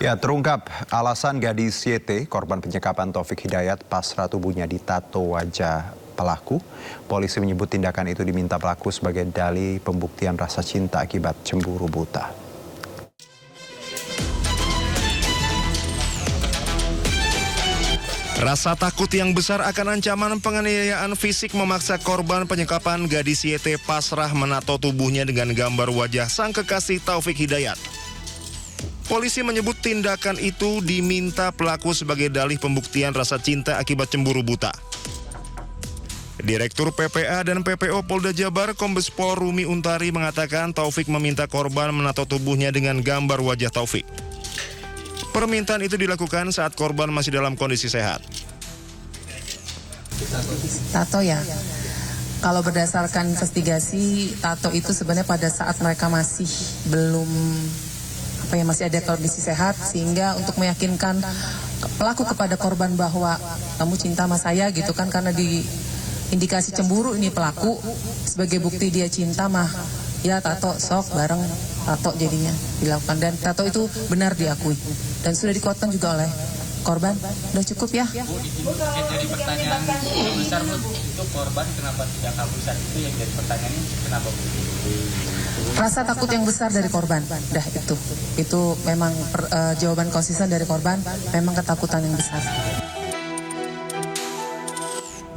Ya, terungkap alasan gadis YT, korban penyekapan Taufik Hidayat, pasrah tubuhnya ditato wajah pelaku. Polisi menyebut tindakan itu diminta pelaku sebagai dalih pembuktian rasa cinta akibat cemburu buta. Rasa takut yang besar akan ancaman penganiayaan fisik memaksa korban penyekapan gadis YT pasrah menato tubuhnya dengan gambar wajah sang kekasih Taufik Hidayat. Polisi menyebut tindakan itu diminta pelaku sebagai dalih pembuktian rasa cinta akibat cemburu buta. Direktur PPA dan PPO Polda Jabar Kombes Pol Rumi Untari mengatakan Taufik meminta korban menato tubuhnya dengan gambar wajah Taufik. Permintaan itu dilakukan saat korban masih dalam kondisi sehat. Tato ya, kalau berdasarkan investigasi, tato itu sebenarnya pada saat mereka masih belum masih ada kondisi sehat, sehingga untuk meyakinkan pelaku kepada korban bahwa kamu cinta sama saya gitu kan, karena di indikasi cemburu ini pelaku, sebagai bukti dia cinta mah ya tato sok bareng tato jadinya dilakukan, dan tato itu benar diakui dan sudah dikuatkan juga oleh korban. Udah cukup ya? Jadi pertanyaan besar untuk korban kenapa tidak kabur saat itu, yang jadi pertanyaannya kenapa? Rasa takut yang besar dari korban, dah itu memang jawaban konsisten dari korban, memang ketakutan yang besar.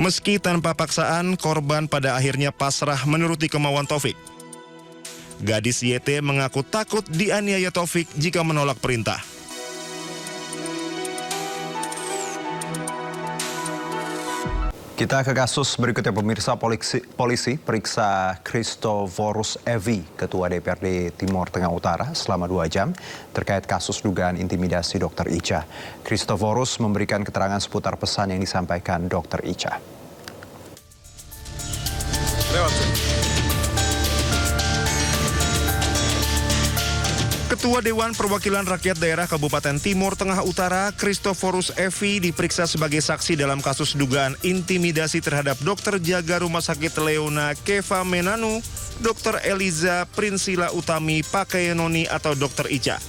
Meski tanpa paksaan, korban pada akhirnya pasrah menuruti kemauan Taufik. Gadis YT mengaku takut dianiaya Taufik jika menolak perintah. Kita ke kasus berikutnya, pemirsa. Polisi periksa Christoforus Evi, Ketua DPRD Timur Tengah Utara, selama 2 jam terkait kasus dugaan intimidasi Dr. Ica. Christoforus memberikan keterangan seputar pesan yang disampaikan Dr. Ica. Ketua Dewan Perwakilan Rakyat Daerah Kabupaten Timur Tengah Utara, Christoforus Evi, diperiksa sebagai saksi dalam kasus dugaan intimidasi terhadap dokter jaga Rumah Sakit Leona Keva Menanu, Dr. Eliza Prinsila Utami Pakeyenoni atau Dr. Ica.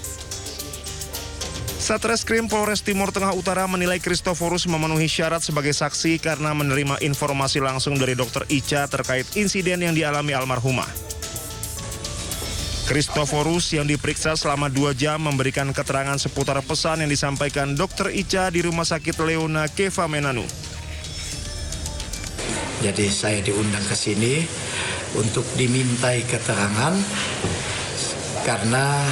Satreskrim Polres Timur Tengah Utara menilai Christoforus memenuhi syarat sebagai saksi karena menerima informasi langsung dari Dr. Ica terkait insiden yang dialami almarhumah. Christoforus yang diperiksa selama 2 jam memberikan keterangan seputar pesan yang disampaikan Dr. Ica di Rumah Sakit Leona Keva Menanu. Jadi saya diundang ke sini untuk dimintai keterangan karena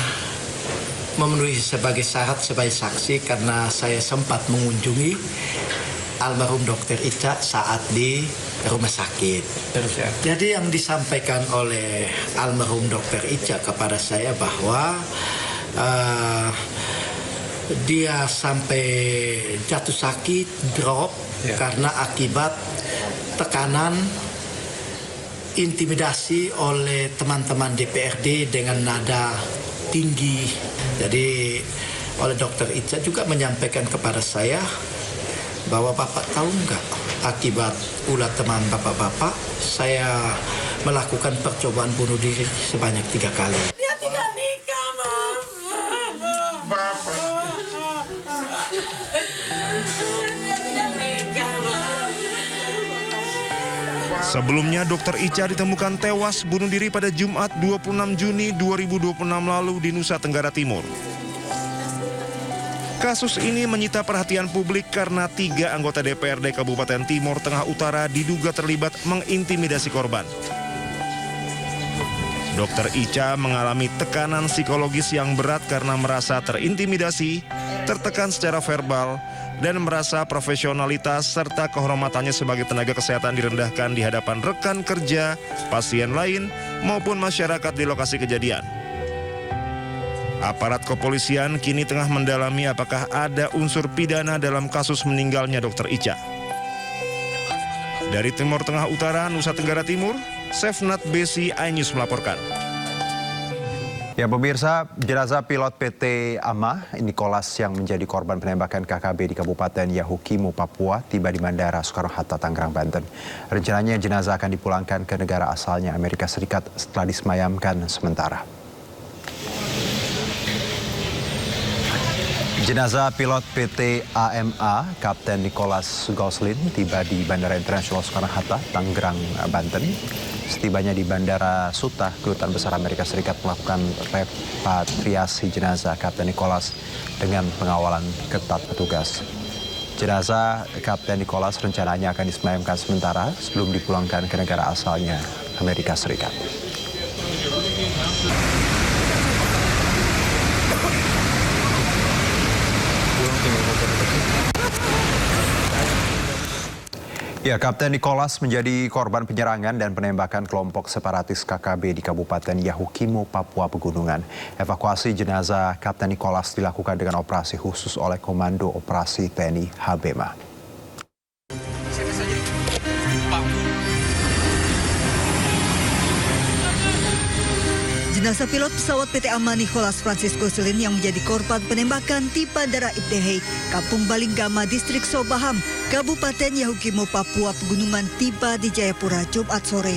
memenuhi sebagai syarat sebagai saksi, karena saya sempat mengunjungi almarhum Dr. Ica saat di rumah sakit. Jadi yang disampaikan oleh almarhum Dr. Ica kepada saya bahwa dia sampai jatuh sakit, drop karena akibat tekanan intimidasi oleh teman-teman DPRD dengan nada tinggi. Jadi oleh Dr. Ica juga menyampaikan kepada saya bahwa Bapak tahu nggak, akibat ulah teman Bapak-Bapak, saya melakukan percobaan bunuh diri sebanyak 3 kali. Dia tidak nikah, Mam. Dia tidak nikah, Mam. Sebelumnya, Dr. Ica ditemukan tewas bunuh diri pada Jumat 26 Juni 2026 lalu di Nusa Tenggara Timur. Kasus ini menyita perhatian publik karena 3 anggota DPRD Kabupaten Timur Tengah Utara diduga terlibat mengintimidasi korban. Dr. Ica mengalami tekanan psikologis yang berat karena merasa terintimidasi, tertekan secara verbal, dan merasa profesionalitas serta kehormatannya sebagai tenaga kesehatan direndahkan di hadapan rekan kerja, pasien lain, maupun masyarakat di lokasi kejadian. Aparat kepolisian kini tengah mendalami apakah ada unsur pidana dalam kasus meninggalnya Dr. Ica. Dari Timur Tengah Utara, Nusa Tenggara Timur, Sefnat Besi, iNews melaporkan. Ya, pemirsa, jenazah pilot PT AMA Nicholas yang menjadi korban penembakan KKB di Kabupaten Yahukimo, Papua, tiba di Bandara Soekarno-Hatta, Tangerang, Banten. Rencananya jenazah akan dipulangkan ke negara asalnya Amerika Serikat setelah disemayamkan sementara. Jenazah pilot PT AMA Kapten Nicholas Goslin tiba di Bandara Internasional Soekarno-Hatta, Tangerang, Banten. Setibanya di Bandara Suta, Kedutaan Besar Amerika Serikat melakukan repatriasi jenazah Kapten Nicholas dengan pengawalan ketat petugas. Jenazah Kapten Nicholas rencananya akan disemayamkan sementara sebelum dipulangkan ke negara asalnya, Amerika Serikat. Ya, Kapten Nicholas menjadi korban penyerangan dan penembakan kelompok separatis KKB di Kabupaten Yahukimo, Papua Pegunungan. Evakuasi jenazah Kapten Nicholas dilakukan dengan operasi khusus oleh Komando Operasi TNI Habema. Jenazah pilot pesawat PT AMA Nicholas Francisco Goslin yang menjadi korban penembakan di Bandara Ibdehei, Kampung Balinggama, Distrik Sobaham, Kabupaten Yahukimo, Papua Pegunungan tiba di Jayapura Jumat sore.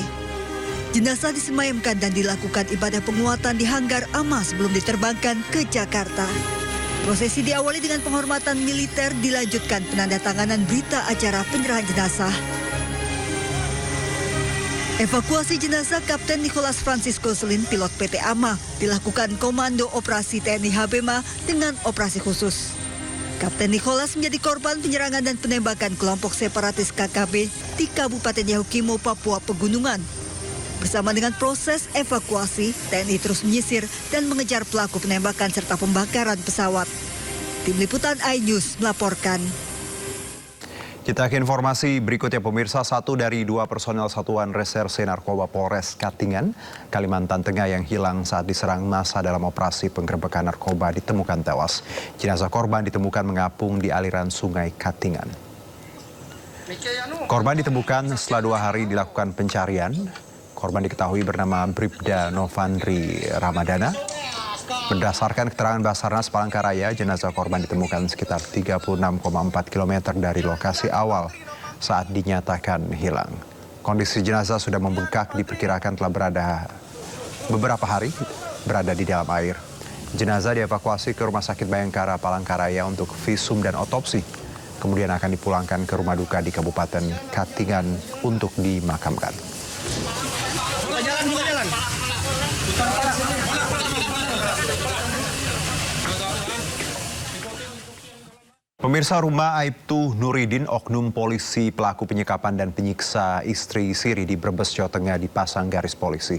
Jenazah disemayamkan dan dilakukan ibadah penguatan di hanggar AMA sebelum diterbangkan ke Jakarta. Prosesi diawali dengan penghormatan militer, dilanjutkan penandatanganan berita acara penyerahan jenazah. Evakuasi jenazah Kapten Nicholas Francisco Goslin, pilot PT AMA, dilakukan Komando Operasi TNI Habema dengan operasi khusus. Kapten Nicholas menjadi korban penyerangan dan penembakan kelompok separatis KKB di Kabupaten Yahukimo, Papua Pegunungan. Bersama dengan proses evakuasi, TNI terus menyisir dan mengejar pelaku penembakan serta pembakaran pesawat. Tim Liputan iNews melaporkan. Kita ke informasi berikutnya, pemirsa. 1 dari 2 personel Satuan Reserse Narkoba Polres Katingan, Kalimantan Tengah yang hilang saat diserang massa dalam operasi penggerebekan narkoba ditemukan tewas. Jenazah korban ditemukan mengapung di aliran sungai Katingan. Korban ditemukan setelah 2 hari dilakukan pencarian. Korban diketahui bernama Bribda Novandri Ramadana. Berdasarkan keterangan Basarnas Palangkaraya, jenazah korban ditemukan sekitar 36,4 km dari lokasi awal saat dinyatakan hilang. Kondisi jenazah sudah membengkak, diperkirakan telah beberapa hari berada di dalam air. Jenazah dievakuasi ke Rumah Sakit Bayangkara Palangkaraya untuk visum dan otopsi. Kemudian akan dipulangkan ke rumah duka di Kabupaten Katingan untuk dimakamkan. Pemirsa, rumah Aibtu Nuridin, oknum polisi pelaku penyekapan dan penyiksa istri siri di Brebes, Jawa Tengah dipasang garis polisi.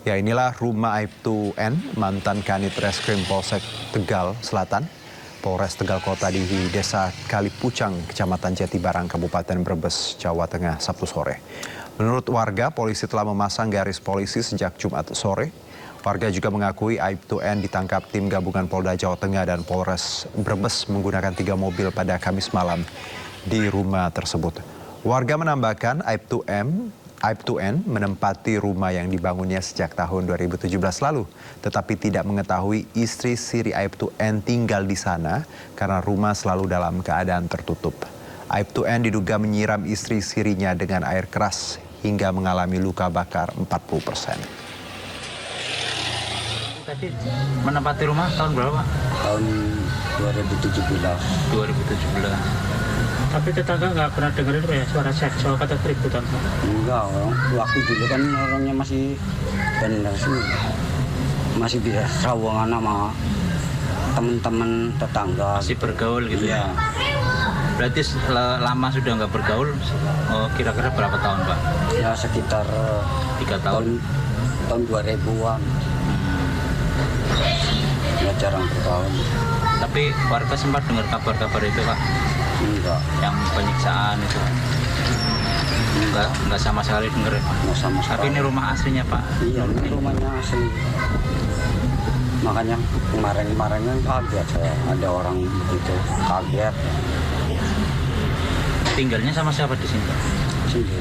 Ya, inilah rumah Aibtu N, mantan Kanit Reskrim Polsek Tegal Selatan, Polres Tegal Kota di Desa Kalipucang, Kecamatan Jatibarang, Kabupaten Brebes, Jawa Tengah, Sabtu sore. Menurut warga, polisi telah memasang garis polisi sejak Jumat sore. Warga juga mengakui Aibtu N ditangkap tim gabungan Polda Jawa Tengah dan Polres Brebes menggunakan 3 mobil pada Kamis malam di rumah tersebut. Warga menambahkan Aibtu N menempati rumah yang dibangunnya sejak tahun 2017 lalu, tetapi tidak mengetahui istri siri Aibtu N tinggal di sana karena rumah selalu dalam keadaan tertutup. Aibtu N diduga menyiram istri sirinya dengan air keras hingga mengalami luka bakar 40%. Tadi menempati rumah tahun berapa? Tahun 2017. Tapi tetangga nggak pernah dengar itu ya suara seksual atau keributan? Enggak, waktu dulu kan orangnya masih benar sih, masih bisa serawangan sama teman-teman tetangga. Masih bergaul gitu ya? Ya. Berarti lama sudah nggak bergaul, kira-kira berapa tahun Pak? Ya sekitar 3 tahun? Tahun 2000-an. Ya jarang bergaul. Tapi warga sempat dengar kabar-kabar itu Pak? Enggak. Yang penyiksaan itu? Enggak sama sekali dengar. Enggak sama sekali. Tapi ini rumah aslinya Pak? Iya, ini rumahnya asli. Makanya kemarin-kemarin kan kaget saya, ada orang begitu, kaget. Tinggalnya sama siapa di sini Pak? Sendiri.